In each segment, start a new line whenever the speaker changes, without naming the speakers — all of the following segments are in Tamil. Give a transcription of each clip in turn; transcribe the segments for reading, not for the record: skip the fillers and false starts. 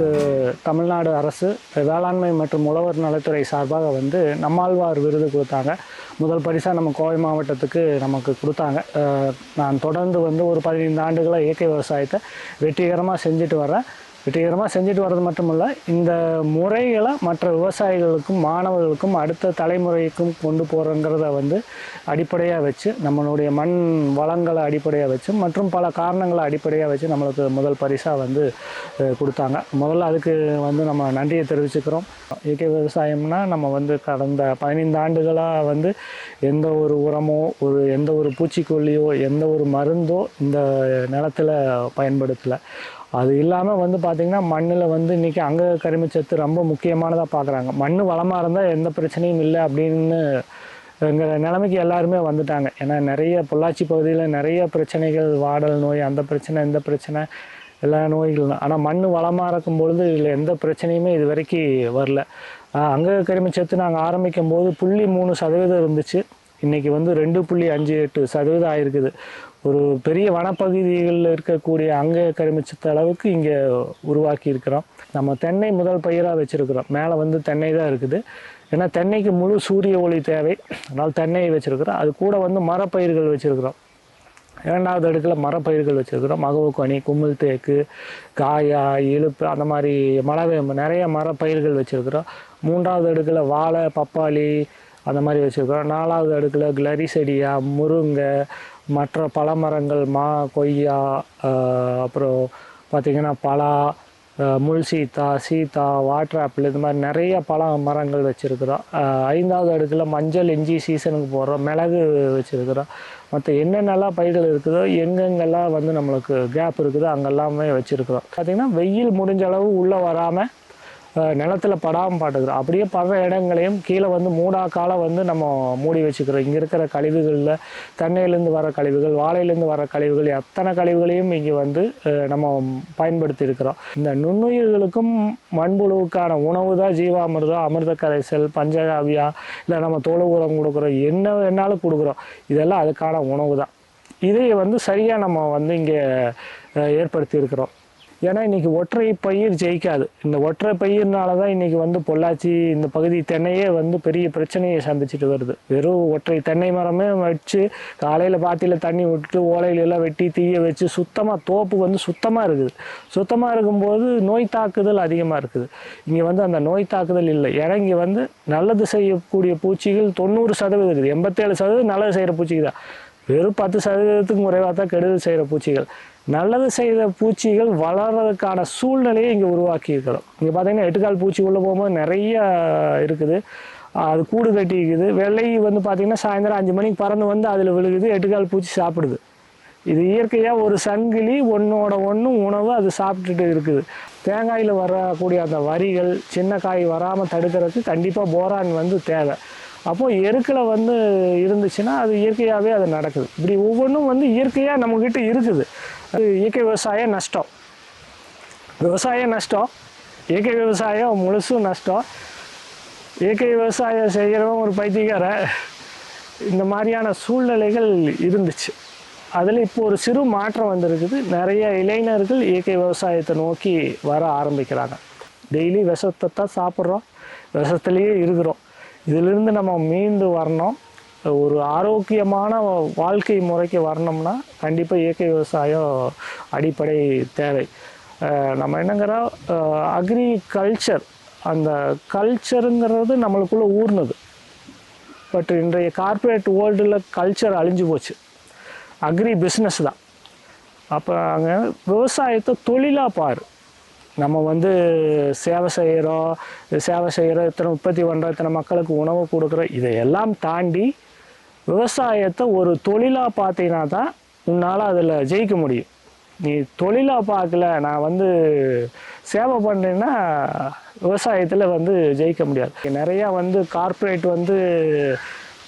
நமக்கு தமிழ்நாடு அரசு வேளாண்மை மற்றும் உழவர் நலத்துறை சார்பாக வந்து நம்மாழ்வார் விருது கொடுத்தாங்க. முதல் பரிசாக நம்ம கோவை மாவட்டத்துக்கு நமக்கு கொடுத்தாங்க. நான் தொடர்ந்து வந்து ஒரு 15 ஆண்டுகளாக இயற்கை விவசாயத்தை வெற்றிகரமாக செஞ்சுட்டு வர்றது மட்டுமல்ல, இந்த முறைகளை மற்ற விவசாயிகளுக்கும் மாணவர்களுக்கும் அடுத்த தலைமுறைக்கும் கொண்டு போகிறோங்கிறத வந்து அடிப்படையாக வச்சு, நம்மளுடைய மண் வளங்களை அடிப்படையாக வச்சு மற்றும் பல காரணங்களை அடிப்படையாக வச்சு நம்மளுக்கு முதல் பரிசாக வந்து கொடுத்தாங்க. முதல்ல அதுக்கு வந்து நம்ம நன்றியை தெரிவிச்சுக்கிறோம். இயற்கை விவசாயம்னா நம்ம வந்து கடந்த 15 ஆண்டுகளாக வந்து எந்த ஒரு உரமோ எந்த ஒரு பூச்சிக்கொல்லியோ எந்த ஒரு மருந்தோ இந்த நிலத்தில் பயன்படுத்தலை. அது இல்லாமல் வந்து பார்த்திங்கன்னா மண்ணில் வந்து இன்றைக்கி அங்க கரிமச்சத்து ரொம்ப முக்கியமானதாக பார்க்குறாங்க. மண் வளமாக இருந்தால் எந்த பிரச்சனையும் இல்லை அப்படின்னு எங்கள் நிலைமைக்கு எல்லாருமே வந்துட்டாங்க. ஏன்னா நிறைய பொள்ளாச்சி பகுதியில் நிறைய பிரச்சனைகள், வாடல் நோய், அந்த பிரச்சனை இந்த பிரச்சனை, எல்லா நோய்களும். ஆனால் மண் வளமாக இருக்கும் பொழுது இதில் எந்த பிரச்சனையுமே இது வரைக்கும் வரல. அங்க கரிமச்சத்து நாங்கள் ஆரம்பிக்கும் போது 0.3% இருந்துச்சு. இன்றைக்கி வந்து 2.58% ஆகிருக்குது. ஒரு பெரிய வனப்பகுதிகளில் இருக்கக்கூடிய அங்க கரிமச்சத்து அளவுக்கு இங்கே உருவாக்கி இருக்கிறோம். நம்ம தென்னை முதல் பயிராக வச்சுருக்கிறோம். மேலே வந்து தென்னை தான் இருக்குது. ஏன்னா தென்னைக்கு முழு சூரிய ஒளி தேவை. அதனால் தென்னையை வச்சுருக்கிறோம். அது கூட வந்து மரப்பயிர்கள் வச்சுருக்கிறோம். 2வது அடுக்கில் மரப்பயிர்கள் வச்சுருக்கிறோம். மகவுக்கனி, குமிழ் தேக்கு, காயா, இழுப்பு, அந்த மாதிரி மலவேம்பு நிறைய மரப்பயிர்கள் வச்சுருக்கிறோம். 3வது அடுக்கில் வாழை, பப்பாளி அந்த மாதிரி வச்சுருக்கிறோம். 4வது அடுக்கில் கிளரிசெடியா, முருங்கை, மற்ற பல மரங்கள், மா, கொய்யா, அப்புறம் பார்த்திங்கன்னா பலா, முள் சீத்தா, வாட்டர் ஆப்பிள், இது மாதிரி நிறைய பல மரங்கள் வச்சுருக்கிறோம். 5வது அடுக்கில் மஞ்சள், இஞ்சி சீசனுக்கு போடுறோம். மிளகு வச்சுருக்கிறோம். மற்ற என்னென்னலாம் பயிர்கள் இருக்குதோ, எங்கெங்கெல்லாம் வந்து நம்மளுக்கு கேப் இருக்குதோ அங்கெல்லாமே வச்சுருக்கிறோம். பார்த்திங்கன்னா வெயில் முடிஞ்ச அளவு உள்ளே வராமல் நிலத்தில் படாமல் பார்த்துக்கிறோம். அப்படியே படுற இடங்களையும் கீழே வந்து மூடாக்கால வந்து நம்ம மூடி வச்சுக்கிறோம். இங்கே இருக்கிற கழிவுகளில் தென்னையிலேருந்து வர கழிவுகள், வாழையிலேருந்து வர கழிவுகள், அத்தனை கழிவுகளையும் இங்கே வந்து நம்ம பயன்படுத்தி இருக்கிறோம். இந்த நுண்ணுயிர்களுக்கும் மண்புழுவுக்கான உணவு தான் ஜீவாமிர்தம், அமிர்த கரைசல், பஞ்சகாவியா, இல்லை நம்ம தோல் உரம் கொடுக்குறோம், என்ன வேணாலும் கொடுக்குறோம். இதெல்லாம் அதுக்கான உணவு தான். இதை வந்து சரியாக நம்ம வந்து இங்கே ஏற்படுத்தி இருக்கிறோம். ஏன்னா இன்றைக்கி ஒற்றை பயிர் ஜெயிக்காது. இந்த ஒற்றை பயிர்னால தான் இன்றைக்கி வந்து பொள்ளாச்சி இந்த பகுதி தென்னையே வந்து பெரிய பிரச்சனையை சந்திச்சுட்டு வருது. வெறும் ஒற்றை தென்னை மரமே வச்சு காலையில் பாத்தியில் தண்ணி விட்டுட்டு ஓலையிலெல்லாம் வெட்டி தீய வச்சு சுத்தமாக தோப்பு வந்து சுத்தமாக இருக்குது. சுத்தமாக இருக்கும்போது நோய் தாக்குதல் அதிகமாக இருக்குது. இங்கே வந்து அந்த நோய் தாக்குதல் இல்லை. ஏன்னா இங்கே வந்து நல்லது செய்யக்கூடிய பூச்சிகள் 90% இருக்குது. 87% நல்லது செய்கிற பூச்சிக்கு தான். வெறும் 10%க்கு குறைவாக தான் கெடுதல் செய்கிற பூச்சிகள். நல்லது செய்த பூச்சிகள் வளர்கிறதுக்கான சூழ்நிலையை இங்கே உருவாக்கி இருக்கிறோம். இங்கே பார்த்தீங்கன்னா 8 கால் பூச்சி உள்ளே போகும்போது நிறைய இருக்குது. அது கூடு கட்டிக்குது. வெள்ளை வந்து பார்த்திங்கன்னா சாயந்தரம் 5 மணிக்கு பறந்து வந்து அதில் விழுகுது. 8 கால் பூச்சி சாப்பிடுது. இது இயற்கையாக ஒரு சங்கிலி ஒன்றோட ஒன்று உணவு அது சாப்பிட்டுட்டு இருக்குது. தேங்காயில் வரக்கூடிய அந்த வரிகள், சின்ன காய் வராமல் தடுக்கிறதுக்கு கண்டிப்பாக போரான் வந்து தேவை. அப்போது எருக்கில் வந்து இருந்துச்சுன்னா அது இயற்கையாகவே அது நடக்குது. இப்படி ஒவ்வொன்றும் வந்து இயற்கையாக நம்மக்கிட்ட இருக்குது. அது இயற்கை விவசாயம் நஷ்டம், இயற்கை விவசாயம் முழுசும் நஷ்டம். இயற்கை விவசாயம் செய்கிறவங்க ஒரு பைத்தியக்கார, இந்த மாதிரியான சூழ்நிலைகள் இருந்துச்சு. அதில் இப்போ ஒரு சிறு மாற்றம் வந்திருக்குது. நிறைய இளைஞர்கள் இயற்கை விவசாயத்தை நோக்கி வர ஆரம்பிக்கிறாங்க. டெய்லி விஷத்தை தான் சாப்பிட்றோம், விஷத்துலேயே இருக்கிறோம். இதிலிருந்து நம்ம மீண்டு வரணும். ஒரு ஆரோக்கியமான வாழ்க்கை முறைக்கு வரணும்னா கண்டிப்பாக இயற்கை விவசாயம் அடிப்படை தேவை. நம்ம என்னங்கிறோம், அக்ரிகல்ச்சர், அந்த கல்ச்சருங்கிறது நம்மளுக்குள்ளே ஊர்னது. பட் இன்றைய கார்ப்பரேட் வேர்ல்டில் கல்ச்சர் அழிஞ்சு போச்சு. அக்ரி பிஸ்னஸ் தான். அப்போ அங்கே விவசாயத்தை தொழிலாக பாரு. நம்ம வந்து சேவை செய்கிறோம், இத்தனை உற்பத்தி பண்ணுறோம், இத்தனை மக்களுக்கு உணவு கொடுக்குறோம். இதையெல்லாம் தாண்டி விவசாயத்தை ஒரு தொழிலாக பார்த்தீங்கன்னா தான் உன்னால் அதில் ஜெயிக்க முடியும். நீ தொழிலாக பார்க்கல, நான் வந்து சேவை பண்ணுறேன்னா விவசாயத்தில் வந்து ஜெயிக்க முடியாது. நிறையா வந்து கார்ப்பரேட் வந்து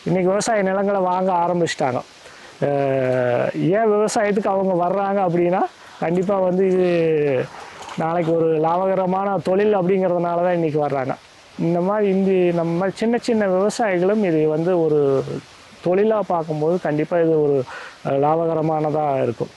இன்றைக்கி விவசாய நிலங்களை வாங்க ஆரம்பிச்சிட்டாங்க. ஏன் விவசாயத்துக்கு அவங்க வர்றாங்க அப்படின்னா, கண்டிப்பாக வந்து இது நாளைக்கு ஒரு லாபகரமான தொழில் அப்படிங்கிறதுனால தான் இன்றைக்கி வர்றாங்க. இந்த மாதிரி நம்ம மாதிரி சின்ன சின்ன விவசாயிகளும் இது வந்து ஒரு தொழிலாக பார்க்கும்போது கண்டிப்பாக இது ஒரு லாபகரமானதாக இருக்கும்.